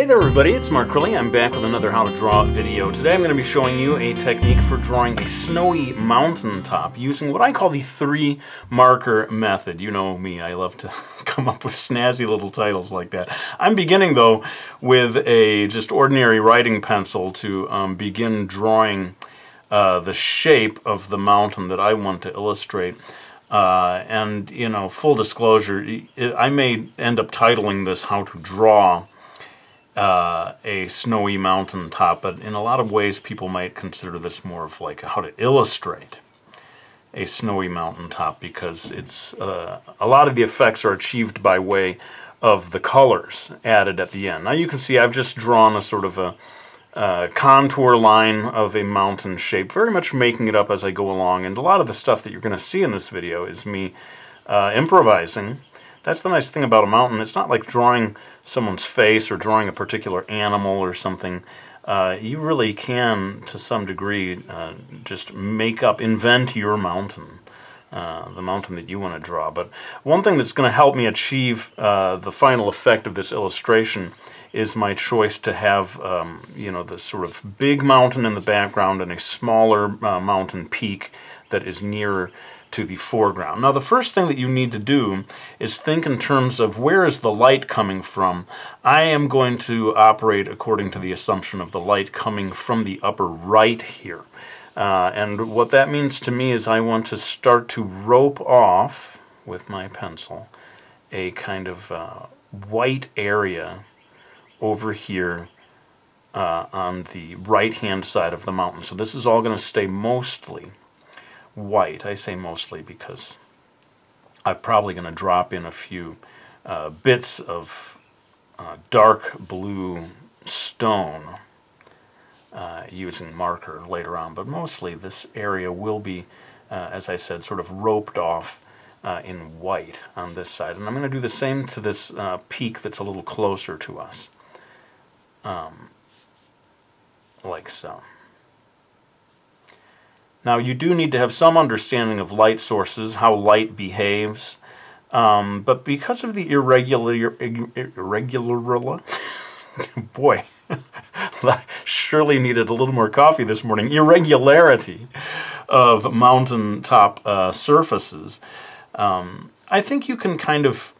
Hey there everybody, it's Mark Crilly. I'm back with another How to Draw video. Today I'm going to be showing you a technique for drawing a snowy mountaintop using what I call the 3 marker method. You know me, I love to come up with snazzy little titles like that. I'm beginning though with a just ordinary writing pencil to begin drawing the shape of the mountain that I want to illustrate. And you know, full disclosure, I may end up titling this How to Draw a Snowy Mountaintop, but in a lot of ways people might consider this more of like how to illustrate a snowy mountaintop, because it's a lot of the effects are achieved by way of the colors added at the end. Now you can see I've just drawn a sort of a contour line of a mountain shape, very much making it up as I go along, and a lot of the stuff that you're going to see in this video is me improvising. That's the nice thing about a mountain. It's not like drawing someone's face or drawing a particular animal or something. You really can, to some degree, just make up, invent your mountain, the mountain that you want to draw. But one thing that's going to help me achieve the final effect of this illustration is my choice to have, you know, this sort of big mountain in the background and a smaller mountain peak that is nearer to the foreground. Now the first thing that you need to do is think in terms of where is the light coming from. I am going to operate according to the assumption of the light coming from the upper right here. And what that means to me is I want to start to rope off with my pencil a kind of white area over here on the right hand side of the mountain. So this is all going to stay mostly white. I say mostly because I'm probably going to drop in a few bits of dark blue stone using marker later on, but mostly this area will be, as I said, sort of roped off in white on this side. And I'm going to do the same to this peak that's a little closer to us, like so. Now you do need to have some understanding of light sources, how light behaves, but because of the boy, surely needed a little more coffee this morning, irregularity of mountaintop surfaces, I think you can kind of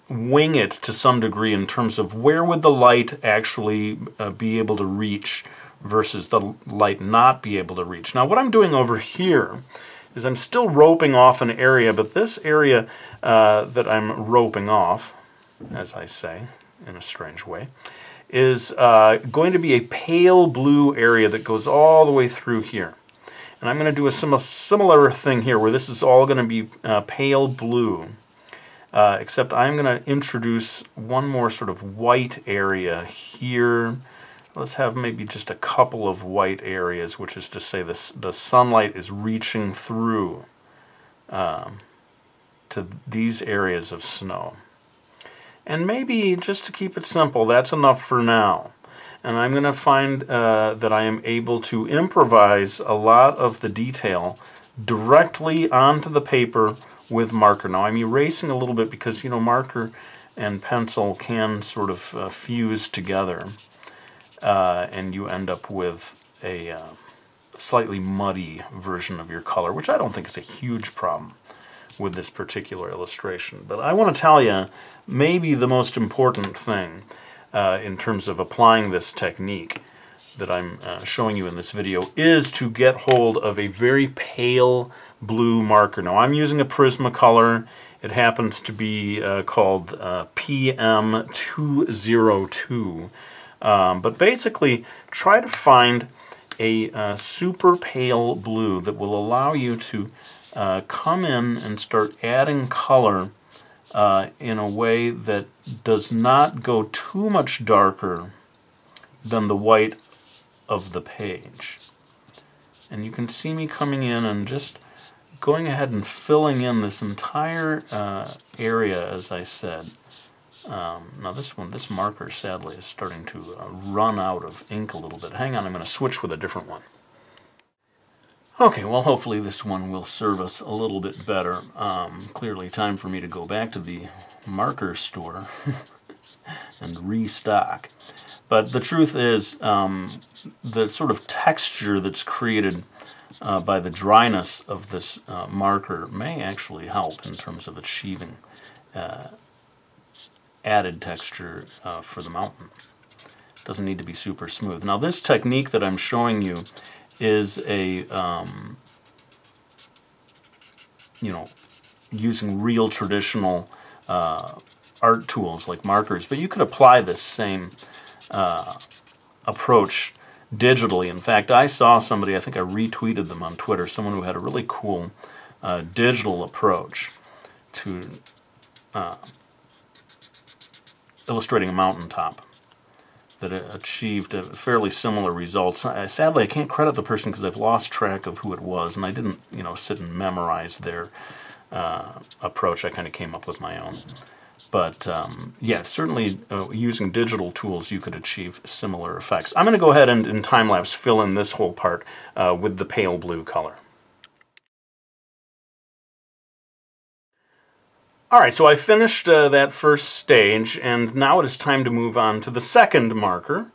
wing it to some degree in terms of where would the light actually be able to reach versus the light not be able to reach. Now what I'm doing over here is I'm still roping off an area, but this area that I'm roping off, as I say in a strange way, is going to be a pale blue area that goes all the way through here. And I'm going to do a similar thing here where this is all going to be pale blue, except I'm going to introduce one more sort of white area here. Let's have maybe just a couple of white areas, which is to say the sunlight is reaching through to these areas of snow. And maybe, just to keep it simple, that's enough for now. And I'm going to find that I am able to improvise a lot of the detail directly onto the paper with marker. Now I'm erasing a little bit because, you know, marker and pencil can sort of fuse together. And you end up with a slightly muddy version of your color, which I don't think is a huge problem with this particular illustration. But I want to tell you, maybe the most important thing in terms of applying this technique that I'm showing you in this video is to get hold of a very pale blue marker. Now I'm using a Prismacolor. It happens to be called PM202. But basically, try to find a super pale blue that will allow you to come in and start adding color in a way that does not go too much darker than the white of the page. And you can see me coming in and just going ahead and filling in this entire area, as I said. Now this marker sadly is starting to run out of ink a little bit. Hang on, I'm going to switch with a different one. Okay, well hopefully this one will serve us a little bit better. Clearly time for me to go back to the marker store and restock. But the truth is, the sort of texture that's created by the dryness of this marker may actually help in terms of achieving added texture for the mountain. It doesn't need to be super smooth. Now this technique that I'm showing you is a, using real traditional art tools like markers, but you could apply this same approach digitally. In fact, I saw somebody, I think I retweeted them on Twitter, someone who had a really cool digital approach to illustrating a mountaintop that achieved fairly similar results. Sadly, I can't credit the person because I've lost track of who it was, and I didn't, sit and memorize their approach. I kind of came up with my own. But yeah, certainly using digital tools you could achieve similar effects. I'm going to go ahead and in time-lapse fill in this whole part with the pale blue color. Alright, so I finished that first stage, and now it is time to move on to the second marker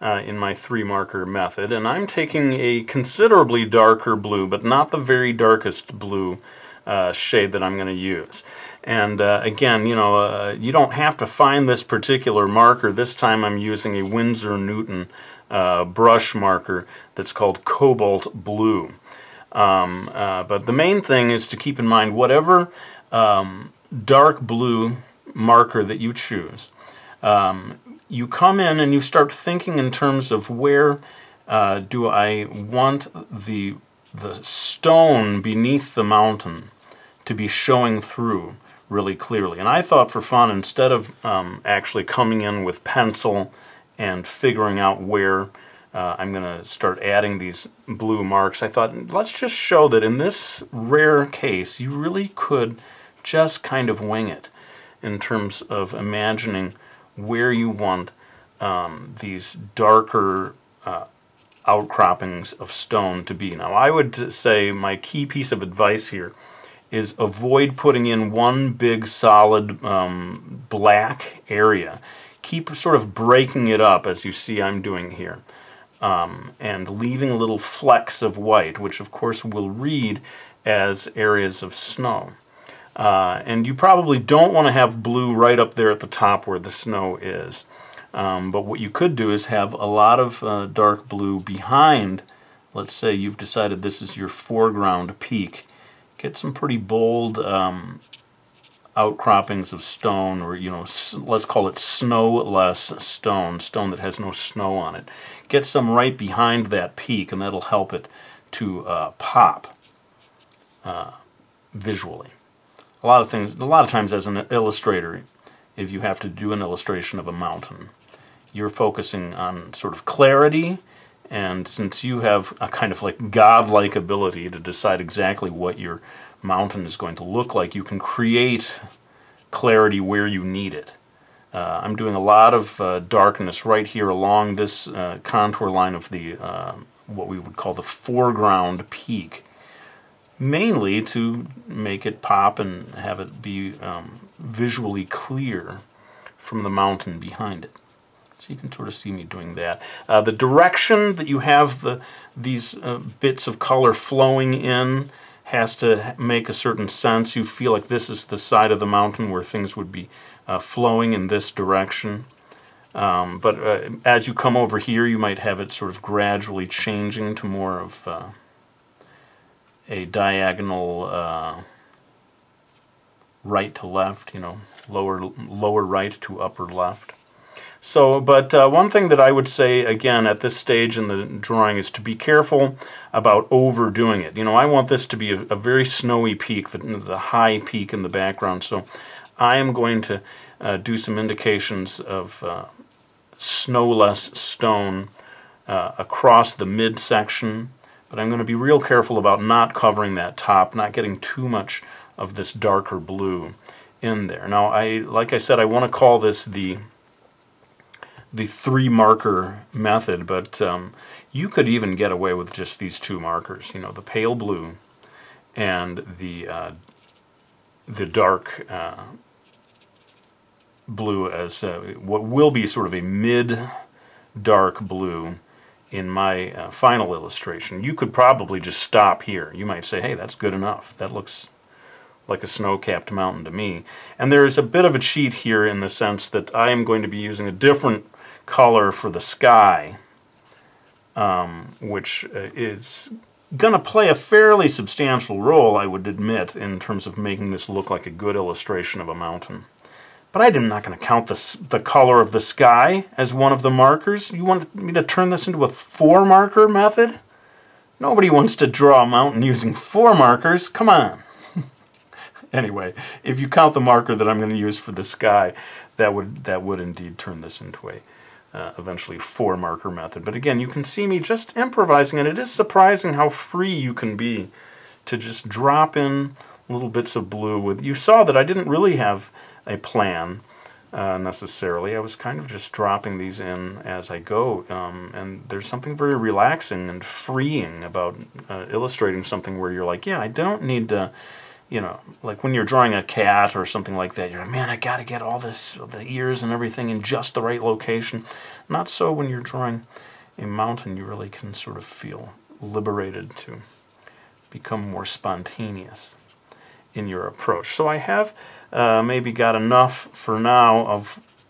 in my 3-marker method. And I'm taking a considerably darker blue, but not the very darkest blue shade that I'm going to use. And again, you don't have to find this particular marker. This time I'm using a Winsor Newton brush marker that's called Cobalt Blue. But the main thing is to keep in mind whatever dark blue marker that you choose, you come in and you start thinking in terms of where do I want the stone beneath the mountain to be showing through really clearly. And I thought for fun, instead of actually coming in with pencil and figuring out where I'm going to start adding these blue marks, I thought let's just show that in this rare case you really could just kind of wing it in terms of imagining where you want these darker outcroppings of stone to be. Now I would say my key piece of advice here is avoid putting in one big solid black area. Keep sort of breaking it up as you see I'm doing here, and leaving little flecks of white, which of course will read as areas of snow. And you probably don't want to have blue right up there at the top where the snow is. But what you could do is have a lot of dark blue behind. Let's say you've decided this is your foreground peak. Get some pretty bold outcroppings of stone, or let's call it snow-less stone, stone that has no snow on it. Get some right behind that peak, and that'll help it to pop visually. A lot of times as an illustrator, if you have to do an illustration of a mountain, you're focusing on sort of clarity, and since you have a kind of like godlike ability to decide exactly what your mountain is going to look like, you can create clarity where you need it. I'm doing a lot of darkness right here along this contour line of the what we would call the foreground peak, mainly to make it pop and have it be visually clear from the mountain behind it. So you can sort of see me doing that. The direction that you have these bits of color flowing in has to make a certain sense. You feel like this is the side of the mountain where things would be flowing in this direction. But as you come over here, you might have it sort of gradually changing to more of a diagonal right to left, lower right to upper left. So, but one thing that I would say, again, at this stage in the drawing is to be careful about overdoing it. I want this to be a very snowy peak, the high peak in the background, so I am going to do some indications of snowless stone across the midsection, but I'm going to be real careful about not covering that top, not getting too much of this darker blue in there. Now, like I said, I want to call this the 3-marker method, but you could even get away with just these 2 markers, the pale blue and the dark blue as what will be sort of a dark blue in my final illustration. You could probably just stop here. You might say, hey, that's good enough. That looks like a snow-capped mountain to me. And there's a bit of a cheat here in the sense that I am going to be using a different color for the sky, which is going to play a fairly substantial role, I would admit, in terms of making this look like a good illustration of a mountain. But I'm not going to count the color of the sky as one of the markers. You want me to turn this into a 4-marker method? Nobody wants to draw a mountain using 4 markers. Come on. Anyway, if you count the marker that I'm going to use for the sky, that would indeed turn this into a eventually 4-marker method. But again, you can see me just improvising, and it is surprising how free you can be to just drop in little bits of blue. You saw that I didn't really have a plan necessarily. I was kind of just dropping these in as I go, and there's something very relaxing and freeing about illustrating something where you're like, yeah, I don't need to, you know, like when you're drawing a cat or something like that, you're like, man, I got to get all this, the ears and everything in just the right location. Not so when you're drawing a mountain. You really can sort of feel liberated to become more spontaneous in your approach. So I have maybe got enough for now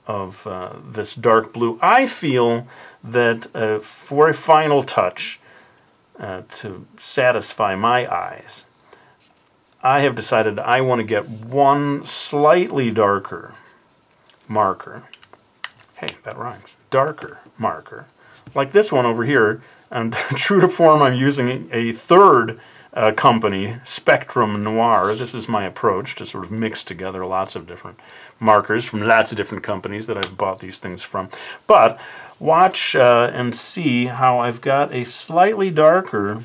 of this dark blue. I feel that for a final touch to satisfy my eyes, I have decided I want to get one slightly darker marker. Hey, that rhymes. Darker marker. Like this one over here. And true to form, I'm using a third company, Spectrum Noir. This is my approach to sort of mix together lots of different markers from lots of different companies that I've bought these things from. But watch and see how I've got a slightly darker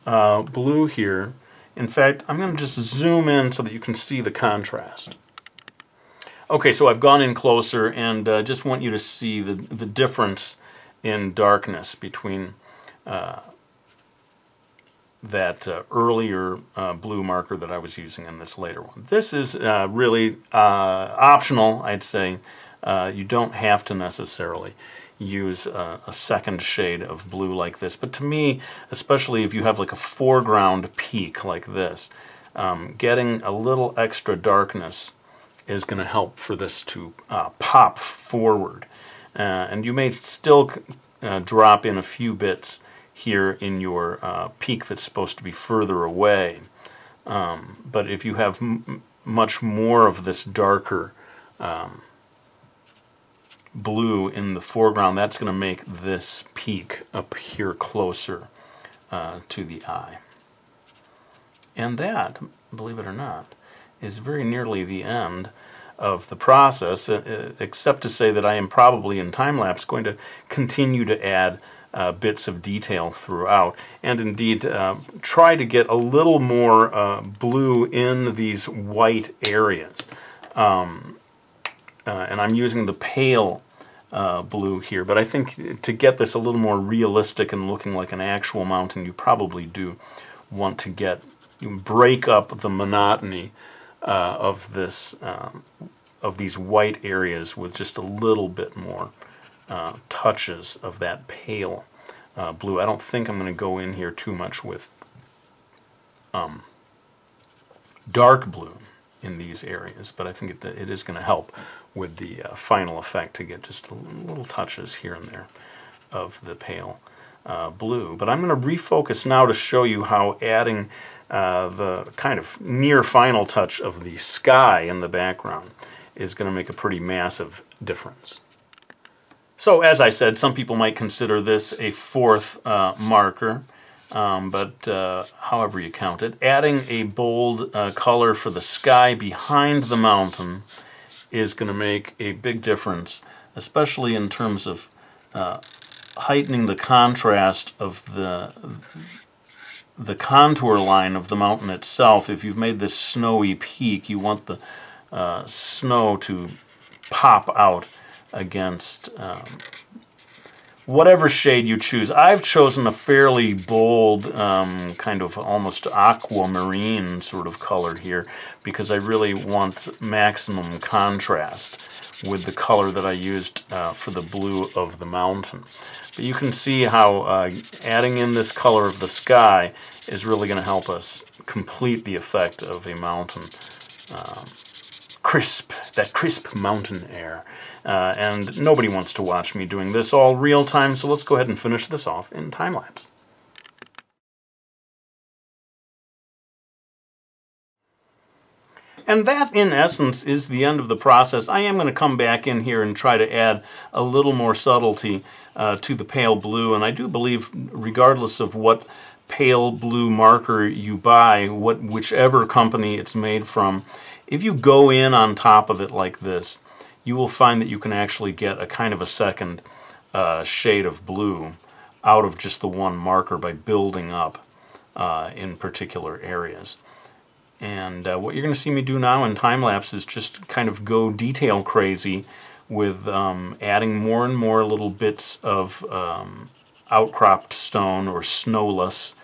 blue here. In fact, I'm going to just zoom in so that you can see the contrast. Okay, so I've gone in closer and just want you to see the difference in darkness between that earlier blue marker that I was using and this later one. This is really optional, I'd say. You don't have to necessarily use a second shade of blue like this. But to me, especially if you have like a foreground peak like this, getting a little extra darkness is going to help for this to pop forward. And you may still drop in a few bits here in your peak that's supposed to be further away. But if you have much more of this darker blue in the foreground, that's going to make this peak appear closer to the eye. And that, believe it or not, is very nearly the end of the process, except to say that I am probably in time-lapse going to continue to add bits of detail throughout, and indeed try to get a little more blue in these white areas. And I'm using the pale blue here, but I think to get this a little more realistic and looking like an actual mountain, you probably do want to break up the monotony of this of these white areas with just a little bit more touches of that pale blue. I don't think I'm going to go in here too much with dark blue in these areas, but I think it is going to help with the final effect to get just little touches here and there of the pale blue. But I'm going to refocus now to show you how adding the kind of near final touch of the sky in the background is going to make a pretty massive difference. So as I said, some people might consider this a 4th marker, but however you count it, adding a bold color for the sky behind the mountain is going to make a big difference, especially in terms of heightening the contrast of the contour line of the mountain itself. If you've made this snowy peak, you want the snow to pop out against whatever shade you choose. I've chosen a fairly bold, kind of almost aquamarine sort of color here because I really want maximum contrast with the color that I used for the blue of the mountain. But you can see how adding in this color of the sky is really going to help us complete the effect of a mountain. That crisp mountain air. And nobody wants to watch me doing this all real time, so let's go ahead and finish this off in time-lapse. And that, in essence, is the end of the process. I am going to come back in here and try to add a little more subtlety to the pale blue, and I do believe, regardless of what pale blue marker you buy, whichever company it's made from, if you go in on top of it like this, you will find that you can actually get a kind of a second shade of blue out of just the one marker by building up in particular areas. And what you're going to see me do now in time-lapse is just kind of go detail crazy with adding more and more little bits of outcropped stone or snowless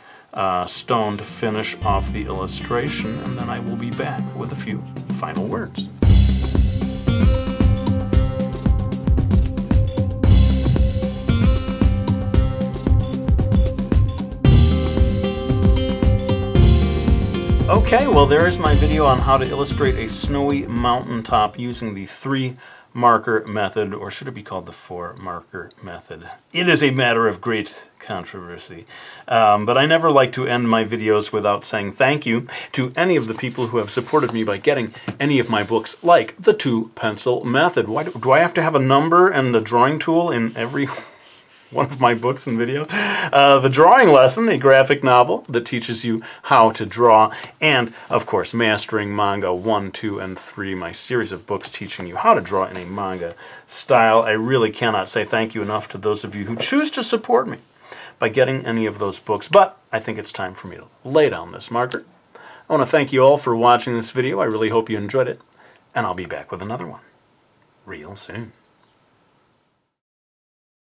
stone to finish off the illustration, and then I will be back with a few final words. Okay, well there is my video on how to illustrate a snowy mountaintop using the 3-marker method, or should it be called the 4-marker method? It is a matter of great controversy. But I never like to end my videos without saying thank you to any of the people who have supported me by getting any of my books, like the 2-pencil method. Why do I have to have a number and a drawing tool in every one of my books and videos? The Drawing Lesson, a graphic novel that teaches you how to draw, and of course Mastering Manga 1, 2, and 3, my series of books teaching you how to draw in a manga style. I really cannot say thank you enough to those of you who choose to support me by getting any of those books, but I think it's time for me to lay down this marker. I want to thank you all for watching this video. I really hope you enjoyed it, and I'll be back with another one real soon.